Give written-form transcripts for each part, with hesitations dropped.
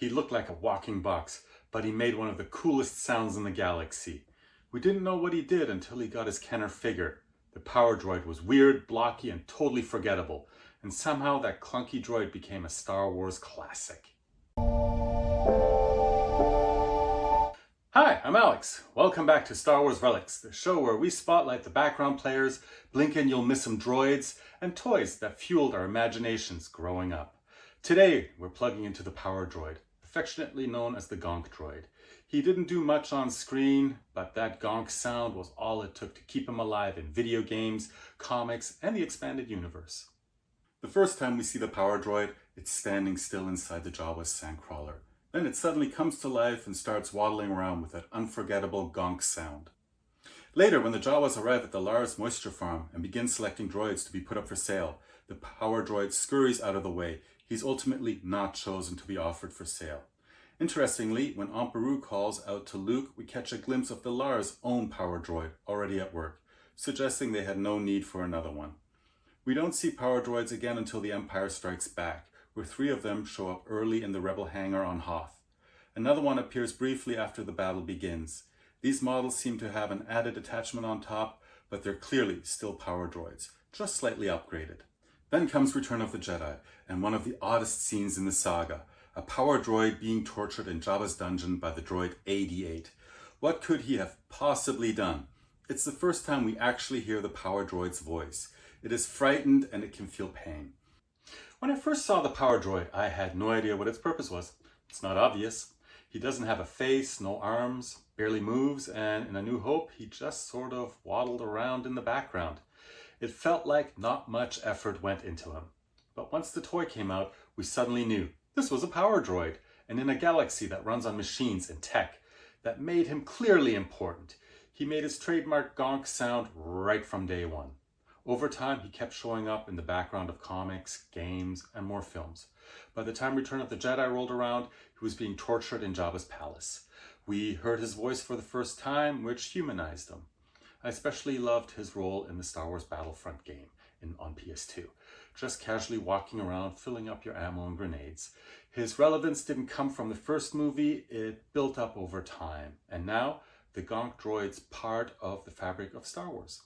He looked like a walking box, but he made one of the coolest sounds in the galaxy. We didn't know what he did until he got his Kenner figure. The Power Droid was weird, blocky, and totally forgettable, and somehow that clunky droid became a Star Wars classic. Hi, I'm Alex. Welcome back to Star Wars Relics, the show where we spotlight the background players, blink and you'll miss 'em droids, and toys that fueled our imaginations growing up. Today, we're plugging into the Power Droid, affectionately known as the Gonk Droid. He didn't do much on screen, but that gonk sound was all it took to keep him alive in video games, comics, and the expanded universe. The first time we see the Power Droid, it's standing still inside the Jawa's Sandcrawler. Then it suddenly comes to life and starts waddling around with that unforgettable gonk sound. Later, when the Jawas arrive at the Lars moisture farm and begin selecting droids to be put up for sale, the Power Droid scurries out of the way. He's ultimately not chosen to be offered for sale. Interestingly, when Aunt Beru calls out to Luke, we catch a glimpse of the Lars' own Power Droid already at work, suggesting they had no need for another one. We don't see Power Droids again until The Empire Strikes Back, where 3 of them show up early in the Rebel hangar on Hoth. Another one appears briefly after the battle begins. These models seem to have an added attachment on top, but they're clearly still Power Droids, just slightly upgraded. Then comes Return of the Jedi, and one of the oddest scenes in the saga, a Power Droid being tortured in Jabba's dungeon by the droid AD-8. What could he have possibly done? It's the first time we actually hear the Power Droid's voice. It is frightened and it can feel pain. When I first saw the Power Droid, I had no idea what its purpose was. It's not obvious. He doesn't have a face, no arms, barely moves, and in A New Hope, he just sort of waddled around in the background. It felt like not much effort went into him. But once the toy came out, we suddenly knew this was a Power Droid, and in a galaxy that runs on machines and tech, that made him clearly important. He made his trademark gonk sound right from day one. Over time, he kept showing up in the background of comics, games, and more films. By the time Return of the Jedi rolled around, he was being tortured in Jabba's palace. We heard his voice for the first time, which humanized him. I especially loved his role in the Star Wars Battlefront game on PS2, just casually walking around, filling up your ammo and grenades. His relevance didn't come from the first movie, it built up over time. And now, the Gonk Droid's part of the fabric of Star Wars.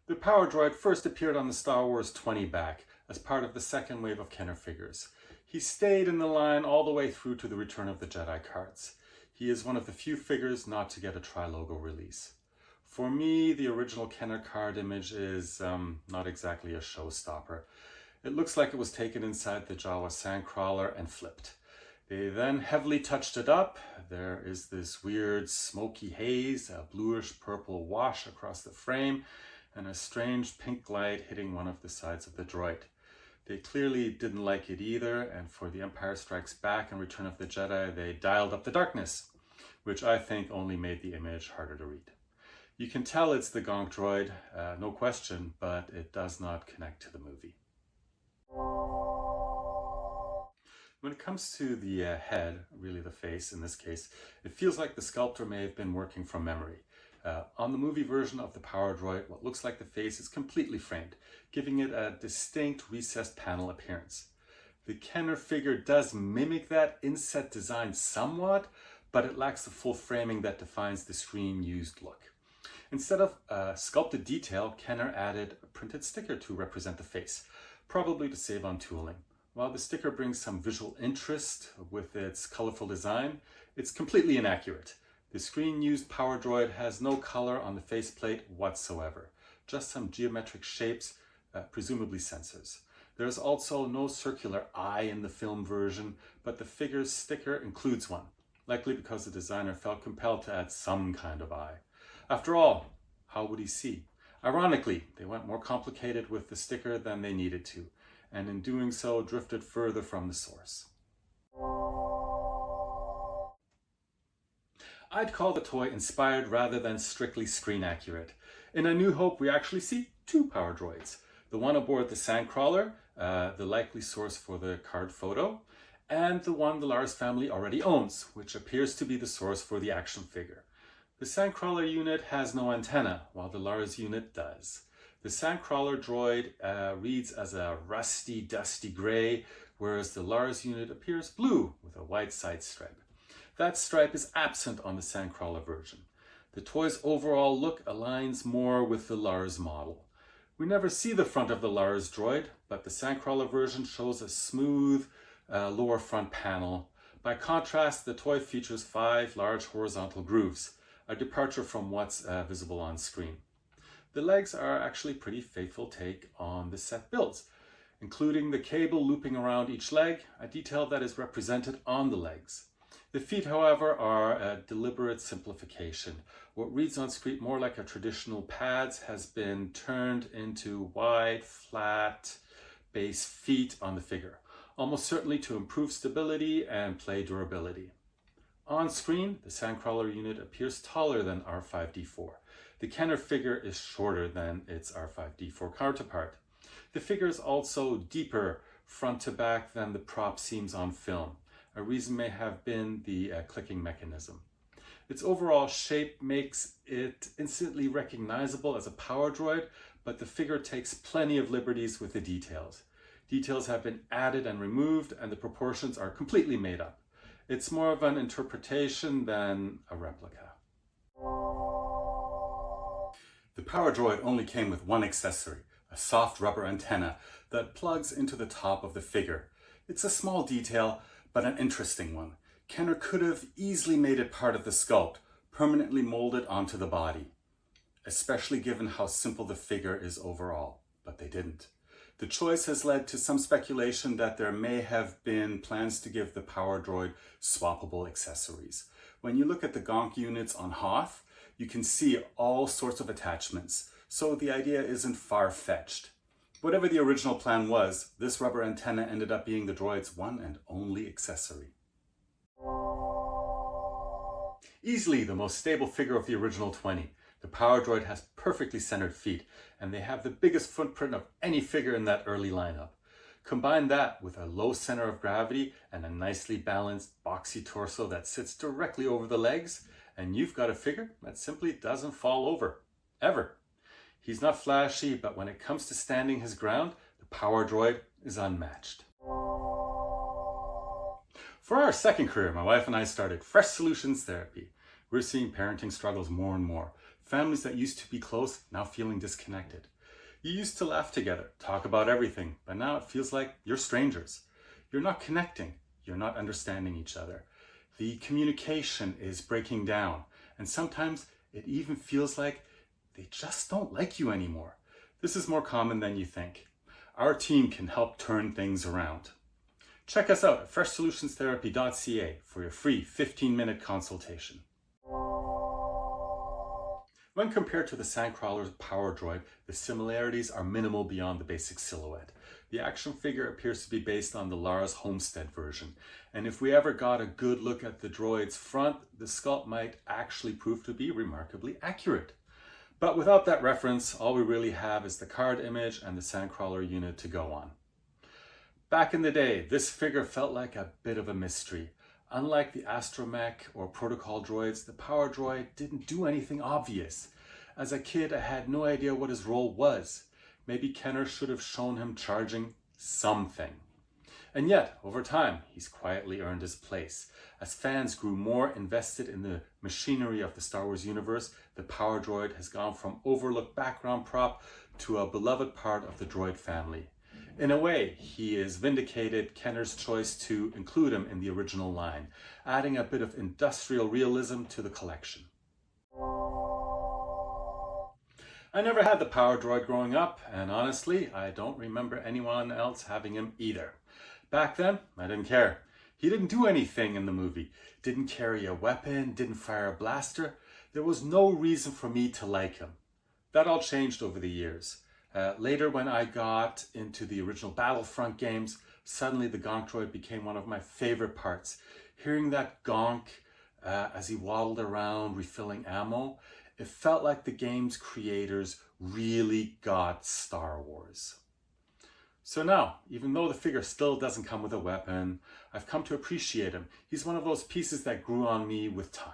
The Power Droid first appeared on the Star Wars 20 back as part of the second wave of Kenner figures. He stayed in the line all the way through to the Return of the Jedi cards. He is one of the few figures not to get a tri-logo release. For me, the original Kenner card image is not exactly a showstopper. It looks like it was taken inside the Jawa Sandcrawler and flipped. They then heavily touched it up. There is this weird smoky haze, a bluish purple wash across the frame, and a strange pink light hitting one of the sides of the droid. They clearly didn't like it either, and for The Empire Strikes Back and Return of the Jedi, they dialed up the darkness, which I think only made the image harder to read. You can tell it's the Gonk Droid, no question, but it does not connect to the movie. When it comes to the head, really the face in this case, it feels like the sculptor may have been working from memory. On the movie version of the Power Droid, what looks like the face is completely framed, giving it a distinct recessed panel appearance. The Kenner figure does mimic that inset design somewhat, but it lacks the full framing that defines the screen-used look. Instead of a sculpted detail, Kenner added a printed sticker to represent the face, probably to save on tooling. While the sticker brings some visual interest with its colorful design, it's completely inaccurate. The screen-used Power Droid has no color on the faceplate whatsoever, just some geometric shapes, presumably sensors. There's also no circular eye in the film version, but the figure's sticker includes one, likely because the designer felt compelled to add some kind of eye. After all, how would he see? Ironically, they went more complicated with the sticker than they needed to, and in doing so drifted further from the source. I'd call the toy inspired rather than strictly screen accurate. In A New Hope, we actually see 2 Power Droids. The one aboard the Sandcrawler, the likely source for the card photo, and the one the Lars family already owns, which appears to be the source for the action figure. The Sandcrawler unit has no antenna, while the Lars unit does. The Sandcrawler droid reads as a rusty, dusty gray whereas the Lars unit appears blue with a white side stripe. That stripe is absent on the Sandcrawler version. The toy's overall look aligns more with the Lars model. We never see the front of the Lars droid, but the Sandcrawler version shows a smooth lower front panel. By contrast, the toy features 5 large horizontal grooves, a departure from what's visible on screen. The legs are actually a pretty faithful take on the set builds, including the cable looping around each leg, a detail that is represented on the legs. The feet, however, are a deliberate simplification. What reads on screen more like a traditional pads has been turned into wide, flat base feet on the figure, almost certainly to improve stability and play durability. On screen, the Sandcrawler unit appears taller than R5-D4. The Kenner figure is shorter than its R5-D4 counterpart. The figure is also deeper front to back than the prop seems on film. A reason may have been the clicking mechanism. Its overall shape makes it instantly recognizable as a Power Droid, but the figure takes plenty of liberties with the details. Details have been added and removed, and the proportions are completely made up. It's more of an interpretation than a replica. The Power Droid only came with one accessory, a soft rubber antenna that plugs into the top of the figure. It's a small detail, but an interesting one. Kenner could have easily made it part of the sculpt, permanently molded onto the body, especially given how simple the figure is overall, but they didn't. The choice has led to some speculation that there may have been plans to give the Power Droid swappable accessories. When you look at the Gonk units on Hoth, you can see all sorts of attachments, so the idea isn't far-fetched. Whatever the original plan was, this rubber antenna ended up being the droid's one and only accessory. Easily the most stable figure of the original 20, the Power Droid has perfectly centered feet, and they have the biggest footprint of any figure in that early lineup. Combine that with a low center of gravity and a nicely balanced, boxy torso that sits directly over the legs, and you've got a figure that simply doesn't fall over, ever. He's not flashy, but when it comes to standing his ground, the Power Droid is unmatched. For our second career, my wife and I started Fresh Solutions Therapy. We're seeing parenting struggles more and more. Families that used to be close, now feeling disconnected. You used to laugh together, talk about everything, but now it feels like you're strangers. You're not connecting. You're not understanding each other. The communication is breaking down, and sometimes it even feels like they just don't like you anymore. This is more common than you think. Our team can help turn things around. Check us out at freshsolutionsTherapy.ca for your free 15-minute consultation. When compared to the Sandcrawler's Power Droid, the similarities are minimal beyond the basic silhouette. The action figure appears to be based on the Lars Homestead version, and if we ever got a good look at the droid's front, the sculpt might actually prove to be remarkably accurate. But without that reference, all we really have is the card image and the Sandcrawler unit to go on. Back in the day, this figure felt like a bit of a mystery. Unlike the Astromech or Protocol droids, the Power Droid didn't do anything obvious. As a kid, I had no idea what his role was. Maybe Kenner should have shown him charging something. And yet, over time, he's quietly earned his place. As fans grew more invested in the machinery of the Star Wars universe, the Power Droid has gone from overlooked background prop to a beloved part of the droid family. In a way, he has vindicated Kenner's choice to include him in the original line, adding a bit of industrial realism to the collection. I never had the Power Droid growing up, and honestly, I don't remember anyone else having him either. Back then, I didn't care. He didn't do anything in the movie, didn't carry a weapon, didn't fire a blaster. There was no reason for me to like him. That all changed over the years. Later, when I got into the original Battlefront games, suddenly the Gonk Droid became one of my favorite parts. Hearing that Gonk as he waddled around refilling ammo, it felt like the game's creators really got Star Wars. So now, even though the figure still doesn't come with a weapon, I've come to appreciate him. He's one of those pieces that grew on me with time.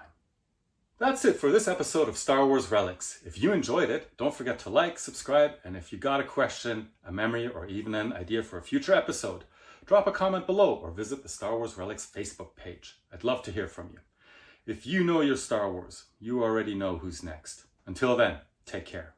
That's it for this episode of Star Wars Relics. If you enjoyed it, don't forget to like, subscribe, and if you got a question, a memory, or even an idea for a future episode, drop a comment below or visit the Star Wars Relics Facebook page. I'd love to hear from you. If you know your Star Wars, you already know who's next. Until then, take care.